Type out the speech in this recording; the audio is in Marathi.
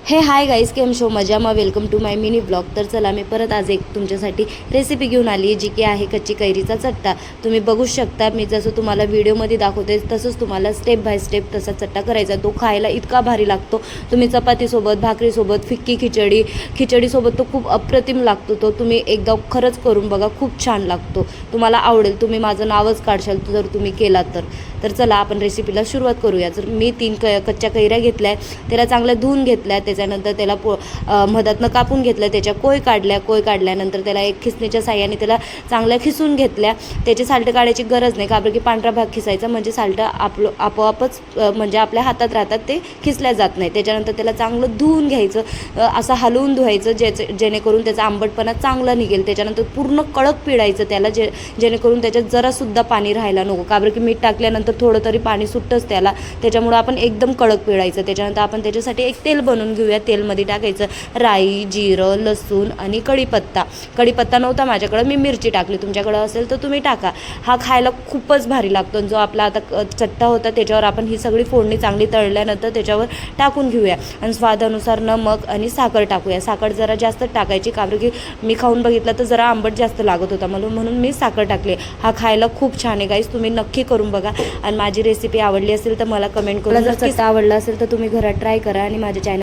हे हाय गाईज, केम शो मजामा. Welcome to my mini blog. तर चला, मी परत आज एक तुमच्यासाठी रेसिपी घेऊन आली, जी की आहे कच्ची कैरीचा चट्टा. तुम्ही बघू शकता, मी जसं तुम्हाला व्हिडिओमध्ये दाखवते तसंच तुम्हाला स्टेप बाय स्टेप तसा चट्टा करायचा. तो खायला इतका भारी लागतो. तुम्ही चपातीसोबत, भाकरीसोबत, फिक्की खिचडीसोबत तो खूप अप्रतिम लागतो. तो तुम्ही एकदा खरंच करून बघा, खूप छान लागतो. तुम्हाला आवडेल. तुम्ही माझं नावच काढशाल जर तुम्ही केलात तर चला आपण रेसिपीला सुरुवात करूया. जर मी 3 कच्च्या कैऱ्या घेतल्या, त्याला चांगल्या धुवून घेतल्या. त्याच्यानंतर त्याला मधातनं कापून घेतलं, त्याच्या कोय काढल्यानंतर त्याला एक खिसणीच्या साह्याने त्याला चांगल्या खिसून घेतल्या. त्याची साल्टं काढायची गरज नाही, कारण की पांढरा भाग खिसायचा म्हणजे साल्टं आपोआपच म्हणजे आपल्या हातात राहतात, ते खिसल्या जात नाही. त्याच्यानंतर त्याला चांगलं धुवून घ्यायचं, असं हलवून धुवायचं जेणेकरून त्याचा आंबटपणा चांगला निघेल. त्याच्यानंतर पूर्ण कडक पिळायचं त्याला, जेणेकरून त्याच्यात जरासुद्धा पाणी राहायला नको, कारण की मीठ टाकल्यानंतर थोडं तरी पाणी सुटतंच त्याला. त्याच्यामुळं आपण एकदम कडक पिळायचं. त्याच्यानंतर आपण त्याच्यासाठी एक तेल बनवून घेऊया. तेलमध्ये टाकायचं राई, जिरं, लसूण आणि कढीपत्ता नव्हता माझ्याकडं, मी मिरची टाकली. तुमच्याकडं असेल तर तुम्ही टाका. हा खायला खूपच भारी लागतो. जो आपला आता चट्टा होता त्याच्यावर आपण ही सगळी फोडणी चांगली तळल्यानंतर त्याच्यावर टाकून घेऊया. आणि स्वादानुसार नमक आणि साखर टाकूया. साखर जरा जास्त टाकायची, कारण की मी खाऊन बघितलं तर जरा आंबट जास्त लागत होता म्हणून मी साखर टाकली. हा खायला खूप छान आहे गाईस, तुम्ही नक्की करून बघा. आणि माझी रेसिपी आवडली असेल तर मला कमेंट करून, जर चट्टा आवडला असेल तर तुम्ही घरात ट्राय करा आणि माझ्या चॅनल